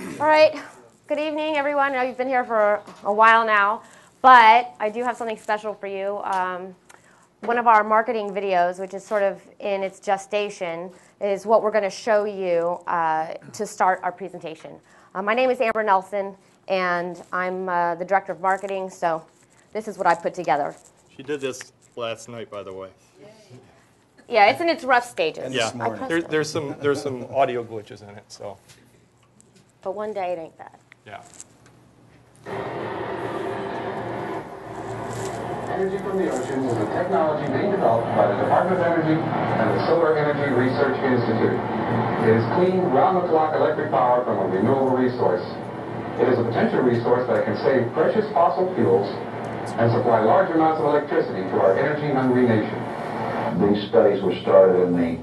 All right. Good evening, everyone. I know you've been here for a while now, but I do have something special for you. One of our marketing videos, which is sort of in its gestation, is what we're going to show you to start our presentation. My name is Amber Nelson, and I'm the Director of Marketing, so this is what I put together. She did this last night, by the way. Yeah, it's in its rough stages. Yeah, there's some audio glitches in it, so. But one day it ain't bad. Yeah. Energy from the ocean is a technology being developed by the Department of Energy and the Solar Energy Research Institute. It is clean, round-the-clock electric power from a renewable resource. It is a potential resource that can save precious fossil fuels and supply large amounts of electricity to our energy-hungry nation. These studies were started in the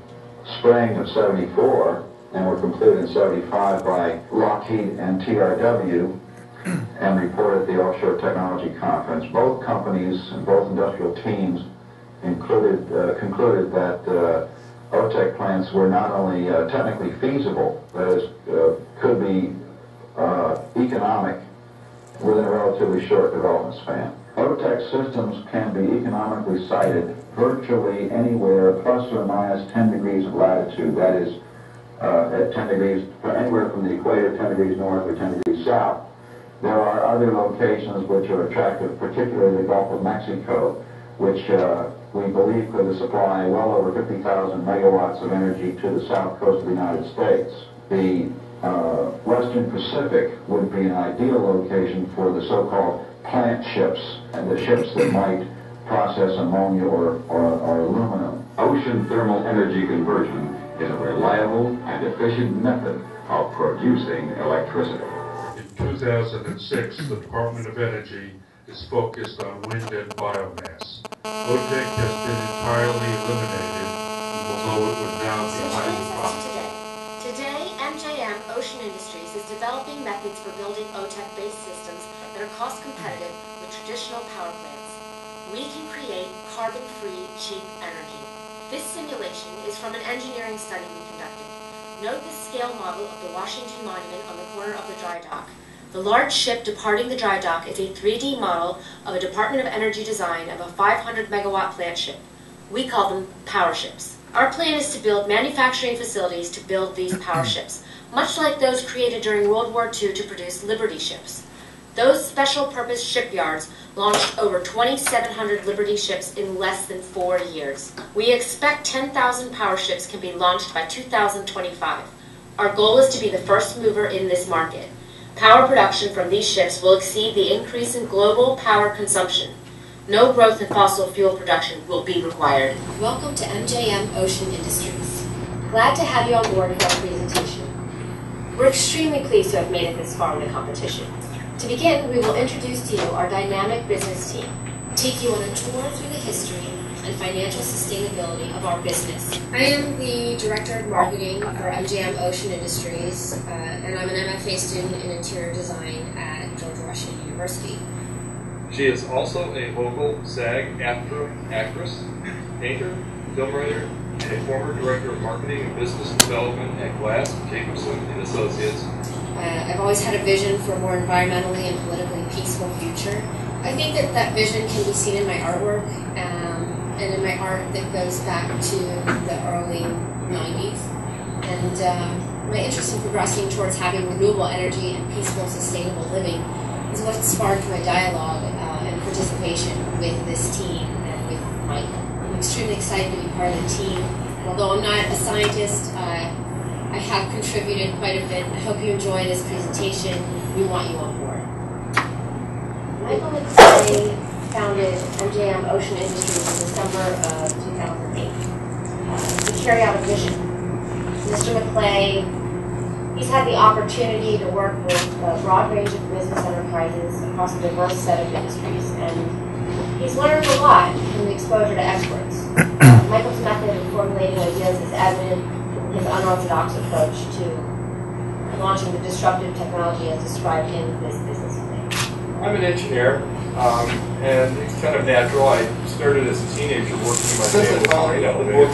spring of '74 and were completed in '75 by Lockheed and TRW and reported at the Offshore Technology Conference. Both companies and both industrial teams concluded that OTEC plants were not only technically feasible, that is, could be economic within a relatively short development span. OTEC systems can be economically sited virtually anywhere plus or minus 10 degrees of latitude. That is, at 10 degrees, anywhere from the equator, 10 degrees north or 10 degrees south. There are other locations which are attractive, particularly the Gulf of Mexico, which we believe could supply well over 50,000 megawatts of energy to the south coast of the United States. The Western Pacific would be an ideal location for the so-called plant ships, and the ships that might process ammonia or aluminum. Ocean thermal energy conversion is a reliable and efficient method of producing electricity. In 2006, the Department of Energy is focused on wind and biomass. OTEC has been entirely eliminated, although it would now be highly profitable. Today, MJMOcean Industries is developing methods for building OTEC-based systems that are cost competitive with traditional power plants. We can create carbon-free, cheap energy. This simulation is from an engineering study we conducted. Note the scale model of the Washington Monument on the corner of the dry dock. The large ship departing the dry dock is a 3D model of a Department of Energy design of a 500 megawatt plant ship. We call them power ships. Our plan is to build manufacturing facilities to build these power ships, much like those created during World War II to produce Liberty ships. Those special purpose shipyards launched over 2,700 Liberty ships in less than 4 years. We expect 10,000 power ships can be launched by 2025. Our goal is to be the first mover in this market. Power production from these ships will exceed the increase in global power consumption. No growth in fossil fuel production will be required. Welcome to MJMOcean Industries. Glad to have you on board for our presentation. We're extremely pleased to have made it this far in the competition. To begin, we will introduce to you our dynamic business team, take you on a tour through the history and financial sustainability of our business. I am the Director of Marketing for MJMOcean Industries, and I'm an MFA student in Interior Design at George Washington University. She is also a vocal SAG-AFTRA actress, painter, film writer, and a former Director of Marketing and Business Development at Glass, Jacobson and Associates. I've always had a vision for a more environmentally and politically peaceful future. I think that that vision can be seen in my artwork and in my art that goes back to the early 90s. And my interest in progressing towards having renewable energy and peaceful, sustainable living is what sparked my dialogue and participation with this team and with Michael. I'm extremely excited to be part of the team. Although I'm not a scientist, I have contributed quite a bit. I hope you enjoy this presentation. We want you on board. Michael McClay founded MJMOcean Industries in December of 2008 to carry out a vision. Mr. McClay, he's had the opportunity to work with a broad range of business enterprises across a diverse set of industries, and he's learned a lot from the exposure to experts. Michael's method of formulating ideas is evident in his unorthodox approach to launching the disruptive technology as described in this business plan. I'm an engineer, and it's kind of natural. I started as a teenager working in my family train elevator.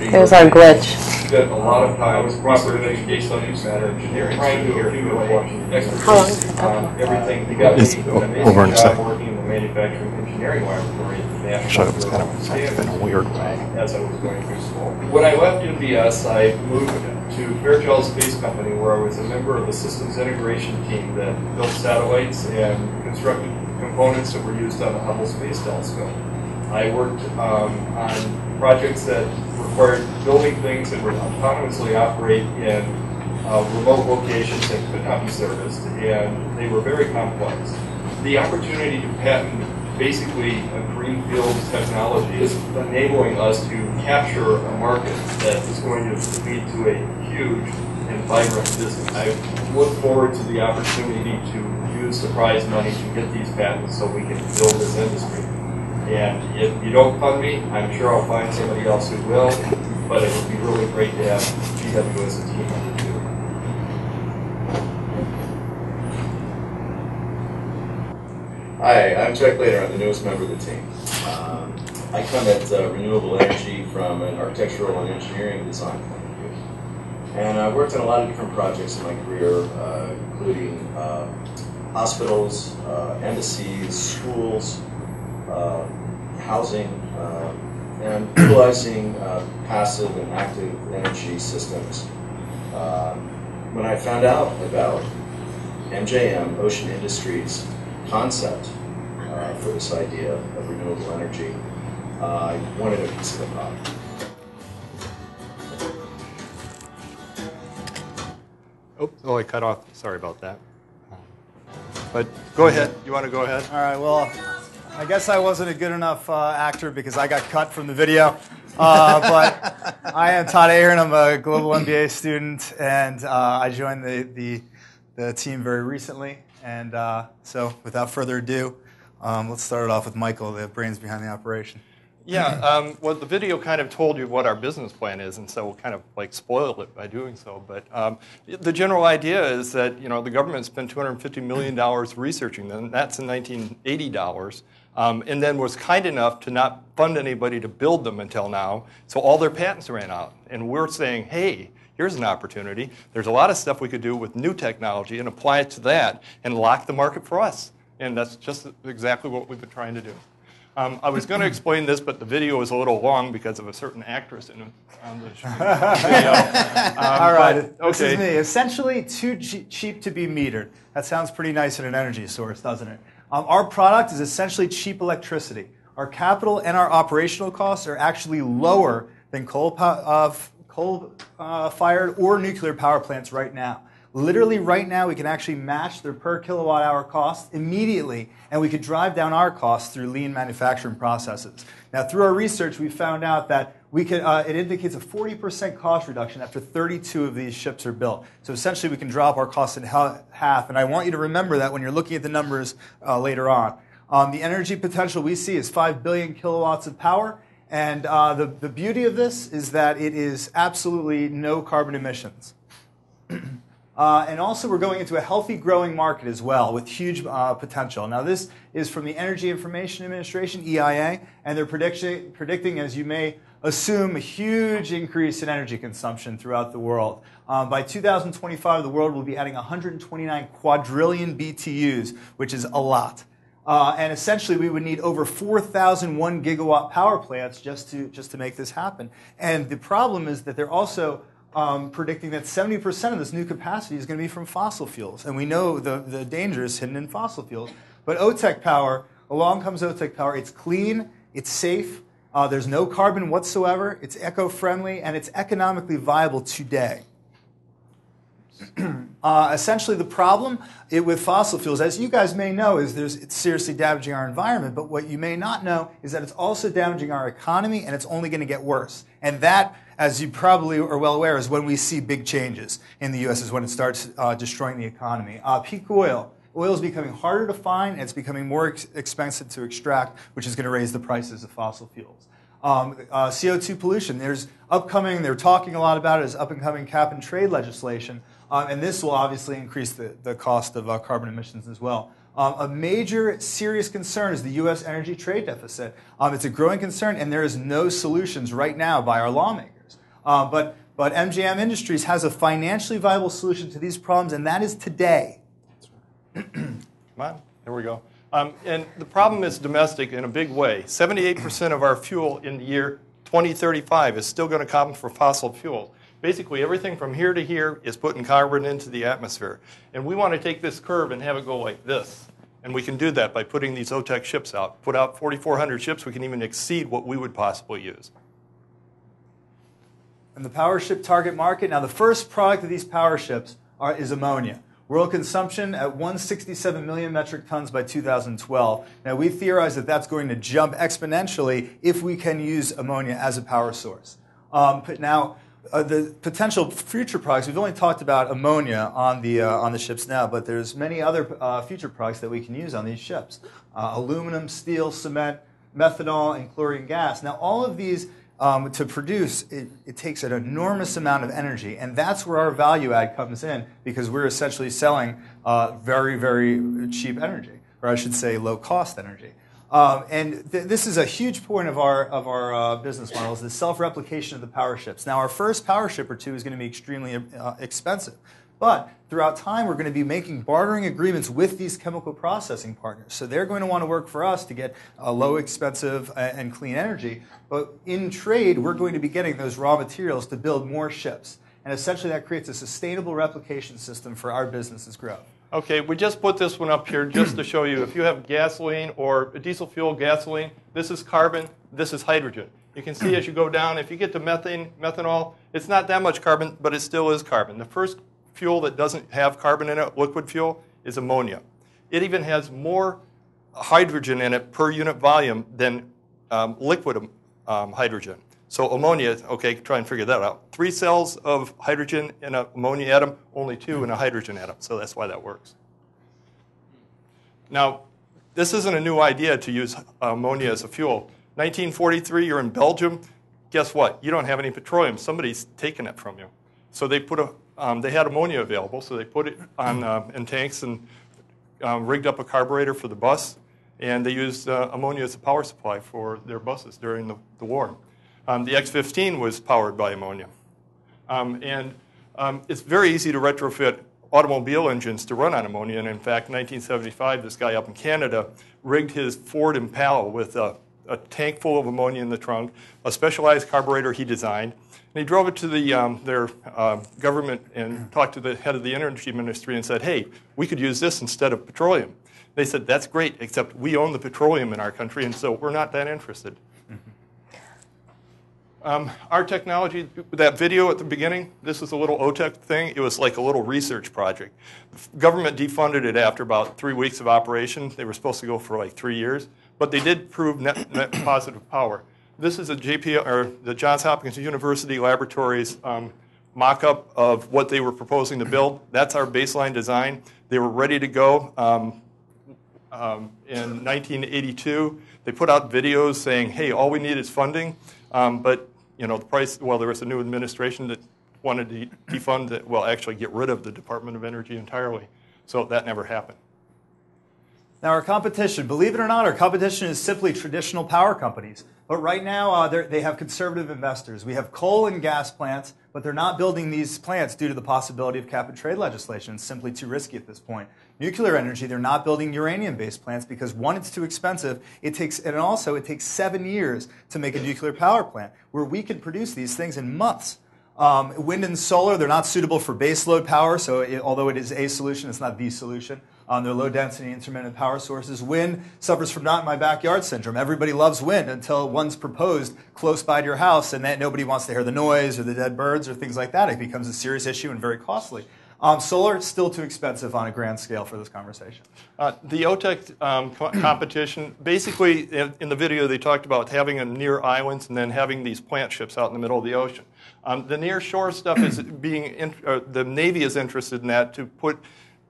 It was our glitch. Spent a lot of time researching case subject matter engineering, trying to accumulate expertise on everything. It's over in a second. Working in the manufacturing engineering laboratory at the National Shut up, it's Bureau kind of of Standards been a weird way. as I was going through school. When I left NBS, I moved to Fairchild Space Company, where I was a member of the systems integration team that built satellites and constructed components that were used on the Hubble Space Telescope. I worked on projects that required building things that would autonomously operate in remote locations that could not be serviced, and they were very complex. The opportunity to patent basically a greenfield technology is enabling us to capture a market that is going to lead to a huge and vibrant business. I look forward to the opportunity to use the prize money to get these patents so we can build this industry. And if you don't fund me, I'm sure I'll find somebody else who will, but it would be really great to have GW as a team member too. Hi, I'm Chuck Later. I'm the newest member of the team. I come at renewable energy from an architectural and engineering design point of view. And I've worked on a lot of different projects in my career, including hospitals, embassies, schools, housing, and utilizing passive and active energy systems. When I found out about MJM Ocean Industries' concept for this idea of renewable energy, I wanted a piece of the pie. Oh, I cut off. Sorry about that. But go ahead. You want to go ahead? All right, well, I guess I wasn't a good enough actor because I got cut from the video. But I am Todd Ahern. I'm a global MBA student, and I joined the team very recently. And so without further ado, let's start it off with Michael, the brains behind the operation. Yeah, well, the video kind of told you what our business plan is, and so we'll kind of like spoil it by doing so. But the general idea is that the government spent $250 million researching them. That's in 1980 dollars, and then was kind enough to not fund anybody to build them until now. So all their patents ran out, and we're saying, hey, here's an opportunity. There's a lot of stuff we could do with new technology and apply it to that and lock the market for us. And that's just exactly what we've been trying to do. I was going to explain this, but the video is a little long because of a certain actress in the video. All right, this is me. Essentially, too cheap to be metered. That sounds pretty nice in an energy source, doesn't it? Our product is essentially cheap electricity. Our capital and our operational costs are actually lower than coal-fired or nuclear power plants right now. Literally right now, we can actually match their per kilowatt hour cost immediately, and we could drive down our costs through lean manufacturing processes. Now, through our research, we found out that we could, it indicates a 40% cost reduction after 32 of these ships are built. So essentially, we can drop our costs in half, and I want you to remember that when you're looking at the numbers later on. The energy potential we see is 5 billion kilowatts of power, and the beauty of this is that it is absolutely no carbon emissions. And also, we're going into a healthy, growing market as well with huge potential. Now, this is from the Energy Information Administration, EIA, and they're predicting, as you may assume, a huge increase in energy consumption throughout the world. By 2025, the world will be adding 129 quadrillion BTUs, which is a lot. And essentially, we would need over 4,000 1-gigawatt power plants just to make this happen. And the problem is that they're also predicting that 70% of this new capacity is going to be from fossil fuels. And we know the danger is hidden in fossil fuels. But OTEC power, along comes OTEC power. It's clean, it's safe, there's no carbon whatsoever, it's eco-friendly, and it's economically viable today. Essentially, the problem with fossil fuels, as you guys may know, is it's seriously damaging our environment. But what you may not know is that it's also damaging our economy, and it's only going to get worse. And that, as you probably are well aware, is when we see big changes in the U.S. is when it starts destroying the economy. Peak oil. Oil is becoming harder to find, and it's becoming more expensive to extract, which is going to raise the prices of fossil fuels. CO2 pollution. They're talking a lot about it as up-and-coming cap and trade legislation. And this will obviously increase the cost of carbon emissions as well. A major serious concern is the U.S. energy trade deficit. It's a growing concern, and there is no solutions right now by our lawmakers. But MJM Industries has a financially viable solution to these problems, and that is today. Come on, here we go. And the problem is domestic in a big way. 78% of our fuel in the year 2035 is still going to come from fossil fuels. Basically, everything from here to here is putting carbon into the atmosphere. And we want to take this curve and have it go like this. And we can do that by putting these OTEC ships out. Put out 4,400 ships, we can even exceed what we would possibly use. And the power ship target market, now the first product of these power ships is ammonia. World consumption at 167 million metric tons by 2012. Now we theorize that that's going to jump exponentially if we can use ammonia as a power source. The potential future products, we've only talked about ammonia on the ships now, but there's many other future products that we can use on these ships. Aluminum, steel, cement, methanol, and chlorine gas. Now all of these, to produce, it takes an enormous amount of energy, and that's where our value add comes in, because we're essentially selling very, very cheap energy, or I should say low-cost energy. This is a huge point of our business model, is the self-replication of the power ships. Now, our first power ship or two is going to be extremely expensive. But throughout time, we're going to be making bartering agreements with these chemical processing partners. So they're going to want to work for us to get low, expensive, and clean energy. But in trade, we're going to be getting those raw materials to build more ships. And essentially, that creates a sustainable replication system for our business's growth. Okay, we just put this one up here just to show you. If you have gasoline or diesel fuel gasoline, this is carbon, this is hydrogen. You can see as you go down, if you get to methanol, it's not that much carbon, but it still is carbon. The first fuel that doesn't have carbon in it, liquid fuel, is ammonia. It even has more hydrogen in it per unit volume than liquid hydrogen. So ammonia, okay, try and figure that out. 3 cells of hydrogen in an ammonia atom, only 2 in a hydrogen atom. So that's why that works. Now, this isn't a new idea to use ammonia as a fuel. 1943, you're in Belgium. Guess what? You don't have any petroleum. Somebody's taken it from you. So they they had ammonia available, so they put it on in tanks and rigged up a carburetor for the bus, and they used ammonia as a power supply for their buses during the war. The X-15 was powered by ammonia. It's very easy to retrofit automobile engines to run on ammonia. And in fact, in 1975, this guy up in Canada rigged his Ford Impala with a tank full of ammonia in the trunk, a specialized carburetor he designed. And he drove it to their government and talked to the head of the energy ministry and said, hey, we could use this instead of petroleum. They said, that's great, except we own the petroleum in our country, and so we're not that interested. Our technology, that video at the beginning, this is a little OTEC thing. It was like a little research project. The government defunded it after about 3 weeks of operation. They were supposed to go for like 3 years, but they did prove net positive power. This is the Johns Hopkins University Laboratories mock-up of what they were proposing to build. That's our baseline design. They were ready to go in 1982. They put out videos saying, hey, all we need is funding. But you know, the price, well, there was a new administration that wanted to defund, actually get rid of the Department of Energy entirely. So that never happened. Now our competition, believe it or not, our competition is simply traditional power companies. But right now, they have conservative investors. We have coal and gas plants, but they're not building these plants due to the possibility of cap and trade legislation. It's simply too risky at this point. Nuclear energy, they're not building uranium-based plants because, one, it's too expensive. And also, it takes 7 years to make a nuclear power plant, where we can produce these things in months. Wind and solar, they're not suitable for baseload power, so although it is a solution, it's not the solution. They're low-density intermittent power sources. Wind suffers from not-in-my-backyard syndrome. Everybody loves wind until one's proposed close by to your house, and then nobody wants to hear the noise or the dead birds or things like that. It becomes a serious issue and very costly. Solar is still too expensive on a grand scale for this conversation. The OTEC competition, basically, in the video, they talked about having them near islands and then having these plant ships out in the middle of the ocean. The near shore stuff is the Navy is interested in that to put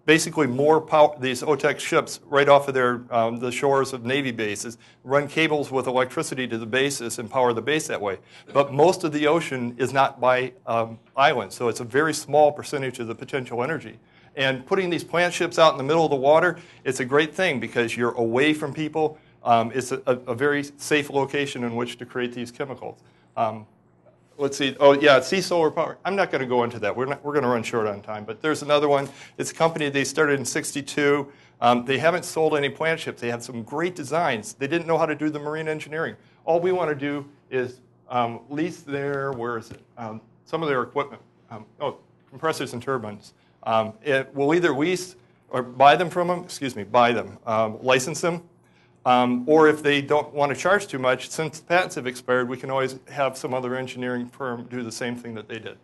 basically moor these OTEC ships right off of the shores of Navy bases, run cables with electricity to the bases and power the base that way. But most of the ocean is not by islands, so it's a very small percentage of the potential energy. And putting these plant ships out in the middle of the water, it's a great thing because you're away from people. It's a very safe location in which to create these chemicals. Let's see. Oh, yeah, sea solar power. I'm not going to go into that. We're going to run short on time. But there's another one. It's a company they started in '62. They haven't sold any plant ships. They have some great designs. They didn't know how to do the marine engineering. All we want to do is lease their, some of their equipment. Compressors and turbines. We'll either lease or buy them from them, license them. Or if they don't want to charge too much, since the patents have expired, we can always have some other engineering firm do the same thing that they did.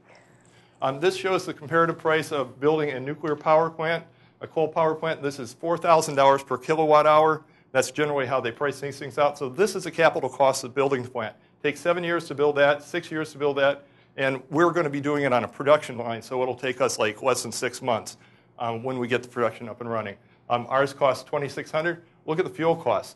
This shows the comparative price of building a nuclear power plant, a coal power plant. This is $4,000 per kilowatt hour. That's generally how they price these things out. So this is the capital cost of building the plant. It takes 7 years to build that, 6 years to build that, and we're going to be doing it on a production line, so it'll take us like less than 6 months when we get the production up and running. Ours costs $2,600. Look at the fuel costs.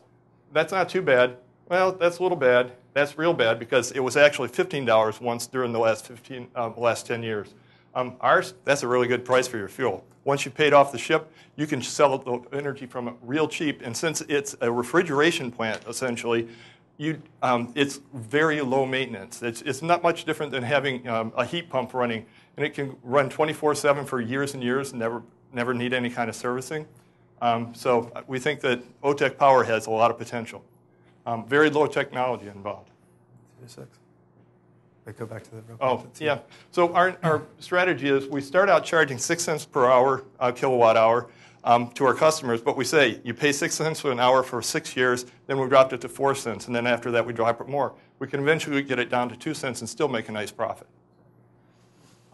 That's not too bad. Well, that's a little bad. That's real bad because it was actually $15 once during the last 10 years. Ours, that's a really good price for your fuel. Once you've paid off the ship, you can sell the energy from it real cheap. And since it's a refrigeration plant, essentially, it's very low maintenance. It's not much different than having a heat pump running. And it can run 24/7 for years and years and never need any kind of servicing. So we think that OTEC power has a lot of potential. Very low technology involved. Go back to the yeah. So our strategy is we start out charging 6 cents per hour, kilowatt hour, to our customers. But we say you pay 6 cents an hour for 6 years, then we dropped it to 4 cents, and then after that we drop it more. We can eventually get it down to 2 cents and still make a nice profit.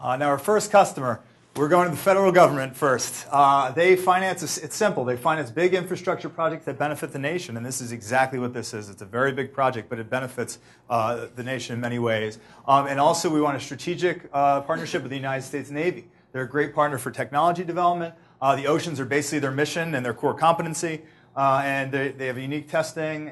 Now our first customer. We're going to the federal government first. They finance, it's simple, they finance big infrastructure projects that benefit the nation, and this is exactly what this is. It's a very big project, but it benefits the nation in many ways. And also we want a strategic partnership with the United States Navy. They're a great partner for technology development. The oceans are basically their mission and their core competency, and they have a unique testing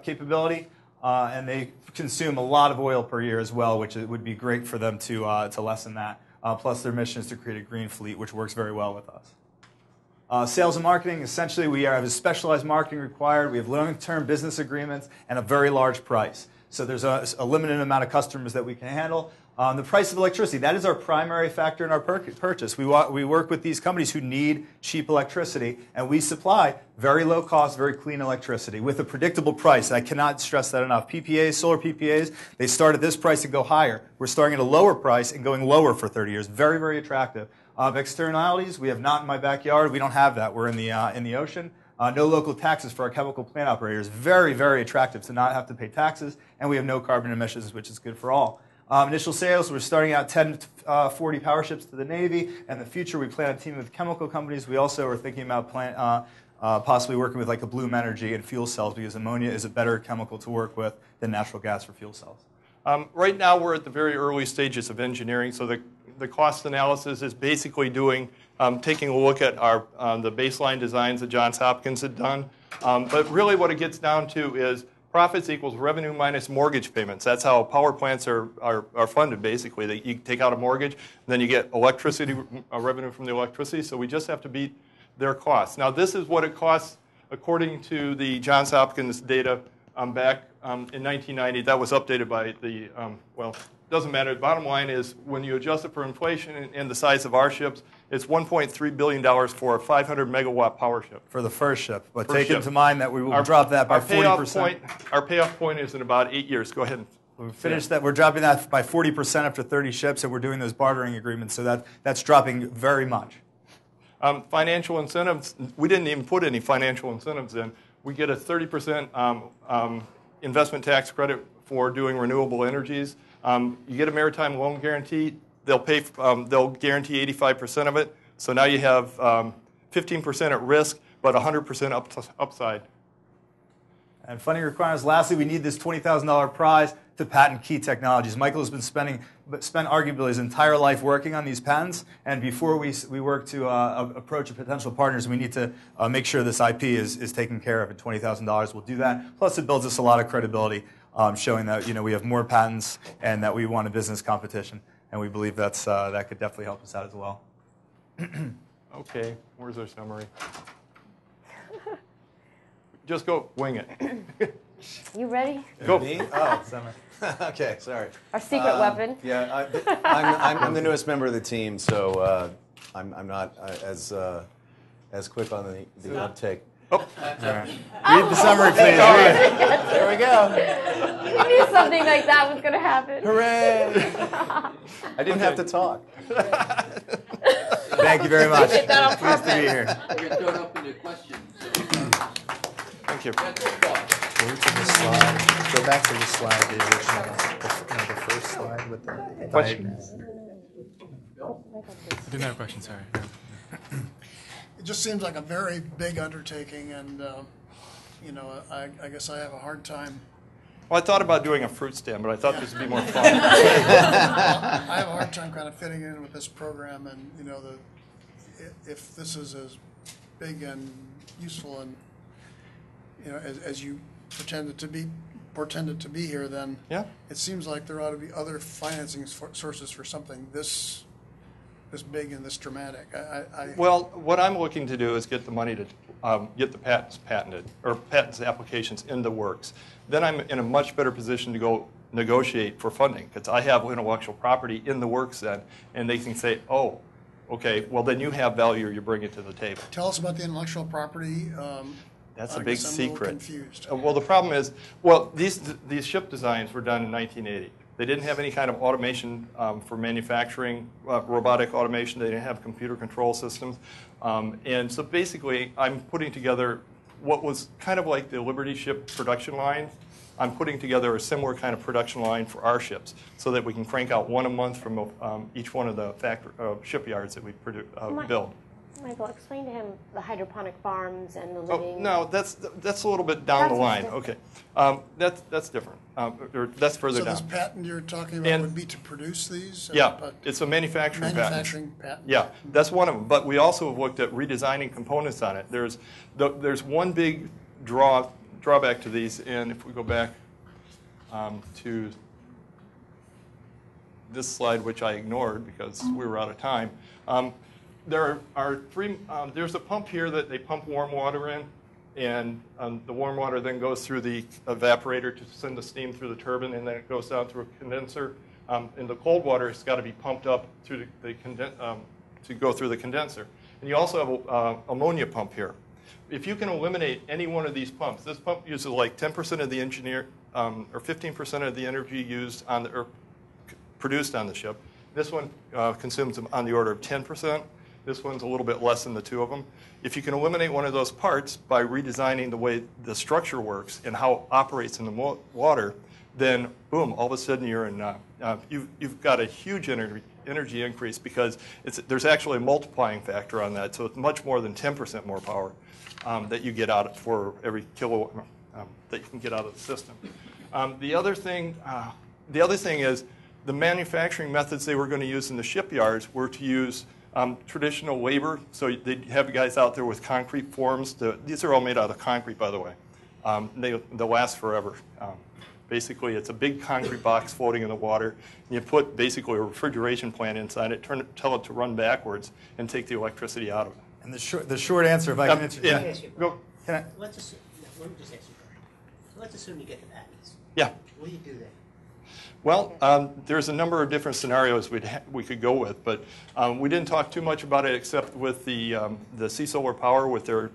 capability, and they consume a lot of oil per year as well, which would be great for them to lessen that. Plus their mission is to create a green fleet, which works very well with us. Sales and marketing, essentially we have a specialized marketing required. We have long-term business agreements and a very large price. So there's a limited amount of customers that we can handle. The price of electricity, that is our primary factor in our purchase. We work with these companies who need cheap electricity, and we supply very low cost, very clean electricity with a predictable price. I cannot stress that enough. PPAs, solar PPAs, they start at this price and go higher. We're starting at a lower price and going lower for 30 years. Very, very attractive. Externalities, we have not in my backyard. We don't have that. We're in the ocean. No local taxes for our chemical plant operators. Very, very attractive to not have to pay taxes, and we have no carbon emissions, which is good for all. Initial sales, we're starting out 10 to 40 power ships to the Navy. In the future, we plan on teaming with chemical companies. We also are thinking about possibly working with like a Bloom Energy and fuel cells because ammonia is a better chemical to work with than natural gas for fuel cells. Right now, we're at the very early stages of engineering, so the cost analysis is basically taking a look at the baseline designs that Johns Hopkins had done. But really what it gets down to is profits equals revenue minus mortgage payments. That's how power plants are funded, basically. You take out a mortgage, and then you get electricity revenue from the electricity, so we just have to beat their costs. Now, this is what it costs according to the Johns Hopkins data back in 1990. That was updated by the, doesn't matter. The bottom line is when you adjust it for inflation and the size of our ships, it's $1.3 billion for a 500 megawatt power ship. For the first ship. But take into mind that we will drop that by 40%. Our payoff point is in about 8 years. Go ahead. We've finished that. We're dropping that by 40% after 30 ships, and we're doing those bartering agreements, so that's dropping very much. Financial incentives, we didn't even put any financial incentives in. We get a 30% investment tax credit for doing renewable energies. You get a maritime loan guarantee. They'll guarantee 85% of it. So now you have 15% at risk, but 100% upside. And funding requirements. Lastly, we need this $20,000 prize. to patent key technologies. Michael has been spent arguably his entire life working on these patents, and before we work to approach potential partners, we need to make sure this IP is taken care of, and $20,000 will do that. Plus, it builds us a lot of credibility, showing that we have more patents and that we won a business competition, and we believe that could definitely help us out as well. Okay, where's our summary? Just go wing it. You ready? Go. Me? Oh, summary. Okay, sorry. Our secret weapon. Yeah, I'm the newest member of the team, so I'm not as quick on the uptake. Oh. All right. Read the summary, please. There we go. You knew something like that was going to happen. Hooray! I didn't have to talk. Thank you very much. did that on Pleased to be here. We're going to throw it up in your questions. Thank you. Go back to the slide, the original, the first slide with the Questions? I didn't have a question, sorry. It just seems like a very big undertaking, and I guess I have a hard time. Well, I thought about doing a fruit stand, but I thought this would be more fun. I have a hard time kind of fitting in with this program, and if this is as big and useful and as you portended to be here, then Yeah. it seems like there ought to be other financing sources for something this big and this dramatic. Well, what I'm looking to do is get the money to get the patents patented, or patents applications in the works. Then I'm in a much better position to go negotiate for funding, because I have intellectual property in the works then, and they can say, oh, okay, well then you have value, you bring it to the table. Tell us about the intellectual property. That's a I big guess I'm secret. A little confused. Well, the problem is, well, these ship designs were done in 1980. They didn't have any kind of automation for manufacturing, robotic automation. They didn't have computer control systems. And so basically, I'm putting together what was kind of like the Liberty ship production line. I'm putting together a similar kind of production line for our ships so that we can crank out one a month from each one of the shipyards that we build. Michael, explain to him the hydroponic farms and the Oh, living. no, that's a little bit down the line. Okay, that's different. Or that's further So down. this patent you're talking about would be to produce these? Yeah, but it's a manufacturing patent. Manufacturing patent. Yeah, that's one of them. But we also have looked at redesigning components on it. There's one big drawback to these, and if we go back to this slide, which I ignored because we were out of time. There are three. There's a pump here that they pump warm water in, and the warm water then goes through the evaporator to send the steam through the turbine, and then it goes down through a condenser. And the cold water has got to be pumped up through to go through the condenser. And you also have an ammonia pump here. If you can eliminate any one of these pumps, this pump uses like 10% of the or 15% of the energy used or produced on the ship. This one consumes on the order of 10%. This one's a little bit less than the two of them. If you can eliminate one of those parts by redesigning the way the structure works and how it operates in the water, then boom, all of a sudden you're in. You've got a huge energy increase because there's actually a multiplying factor on that, so it's much more than 10% more power that you get out for every kilowatt that you can get out of the system. The other thing is the manufacturing methods they were going to use in the shipyards were to use traditional labor. So they'd have guys out there with concrete forms. These are all made out of concrete, by the way. They'll last forever. Basically, it's a big concrete box floating in the water. And you put basically a refrigeration plant inside it, tell it to run backwards, and take the electricity out of it. And the short answer, if I can go. Let's assume, let me just ask you first. Let's assume you get the patents. Yeah. What do you do then? Well, there's a number of different scenarios we could go with, but we didn't talk too much about it except with the Sea Solar Power with the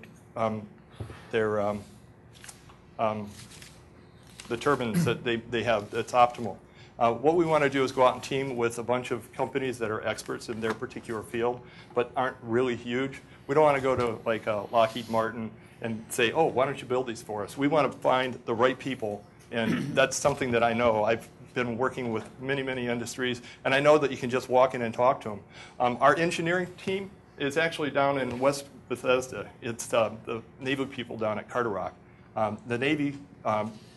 turbines that they have that's optimal. What we want to do is go out and team with a bunch of companies that are experts in their particular field, but aren't really huge. We don't want to go to like Lockheed Martin and say, oh, why don't you build these for us? We want to find the right people, and that's something that I know. I've been working with many, many industries, and I know that you can just walk in and talk to them. Our engineering team is actually down in West Bethesda. It's the Navy people down at Carter Rock. The Navy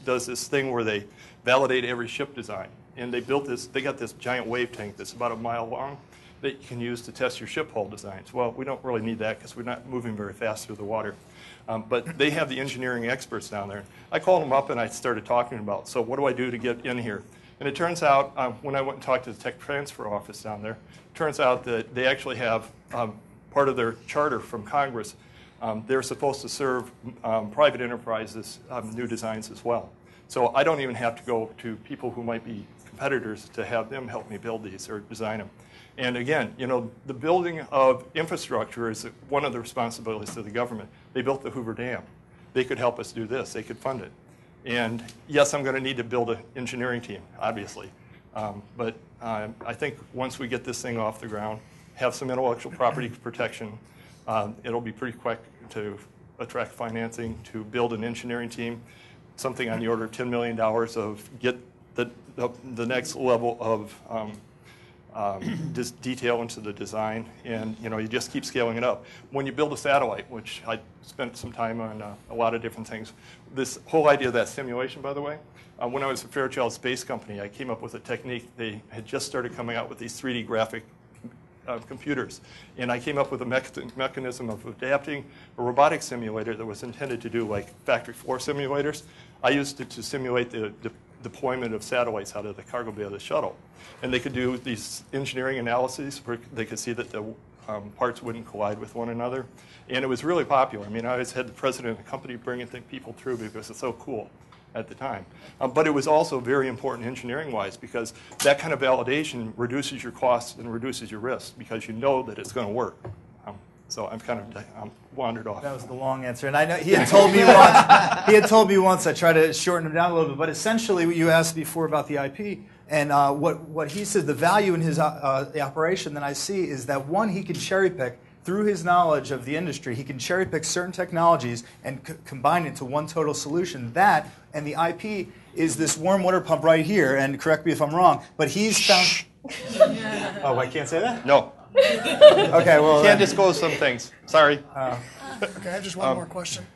does this thing where they validate every ship design. And they built this, they got this giant wave tank that's about a mile long that you can use to test your ship hull designs. Well, we don't really need that because we're not moving very fast through the water. But they have the engineering experts down there. I called them up and I started talking about, so what do I do to get in here? And it turns out, when I went and talked to the tech transfer office down there, it turns out that they actually have part of their charter from Congress. They're supposed to serve private enterprises new designs as well. So I don't even have to go to people who might be competitors to have them help me build these or design them. And again, you know, the building of infrastructure is one of the responsibilities of the government. They built the Hoover Dam. They could help us do this. They could fund it. And yes, I'm going to need to build an engineering team, obviously. But I think once we get this thing off the ground, have some intellectual property protection, it'll be pretty quick to attract financing, to build an engineering team, something on the order of $10 million of get the next level of detail into the design, and you know, you just keep scaling it up. When you build a satellite, which I spent some time on a lot of different things, this whole idea of that simulation, by the way, when I was at Fairchild Space Company, I came up with a technique. They had just started coming out with these 3D graphic computers, and I came up with a mechanism of adapting a robotic simulator that was intended to do like factory floor simulators. I used it to simulate the deployment of satellites out of the cargo bay of the shuttle. And they could do these engineering analyses where they could see that the parts wouldn't collide with one another. And it was really popular. I mean, I always had the president of the company bringing people through because it's so cool at the time. But it was also very important engineering-wise because that kind of validation reduces your costs and reduces your risk because you know that it's going to work. So I'm kind of wandered off. That was the long answer, and I know he had told me once. He had told me once. I tried to shorten him down a little bit, but essentially, what you asked before about the IP, and what he said, the value in his the operation that I see is that one, he can cherry pick through his knowledge of the industry. He can cherry pick certain technologies and combine it into one total solution. That and the IP is this warm water pump right here. And correct me if I'm wrong, but he's found. Oh, I can't say that? No. Okay, well, can't disclose some things. Sorry. Okay, I have just one more question.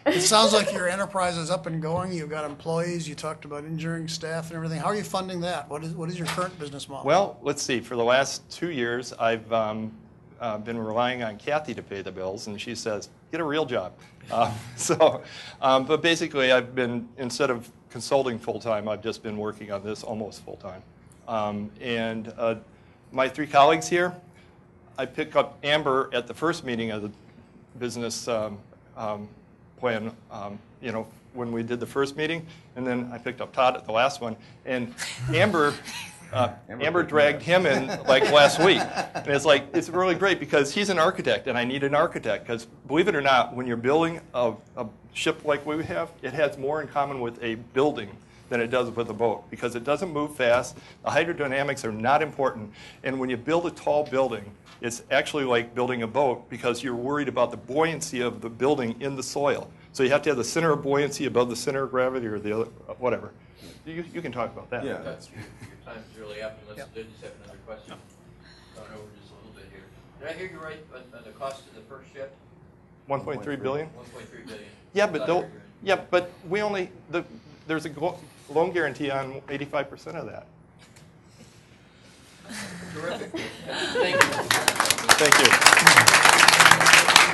It sounds like your enterprise is up and going. You've got employees. You talked about engineering staff and everything. How are you funding that? What is your current business model? Well, let's see. For the last 2 years, I've been relying on Kathy to pay the bills, and she says, "Get a real job." But basically, I've been, instead of consulting full time, I've just been working on this almost full time. My 3 colleagues here, I pick up Amber at the first meeting of the business plan, you know, when we did the first meeting, and then I picked up Todd at the last one. And Amber dragged him in like last week. And it's like, it's really great because he's an architect, and I need an architect because, believe it or not, when you're building a ship like we have, it has more in common with a building than it does with a boat because it doesn't move fast. The hydrodynamics are not important. And when you build a tall building, it's actually like building a boat because you're worried about the buoyancy of the building in the soil. So you have to have the center of buoyancy above the center of gravity or the other, whatever. You can talk about that. Yeah, that's your time's really up. Unless they just have another question. Going over just a little bit here. Did I hear you right on the cost of the first ship? 1.3 billion. 1.3 billion. Yeah, but we only there's a loan guarantee on 85% of that. Terrific. Thank you. Thank you.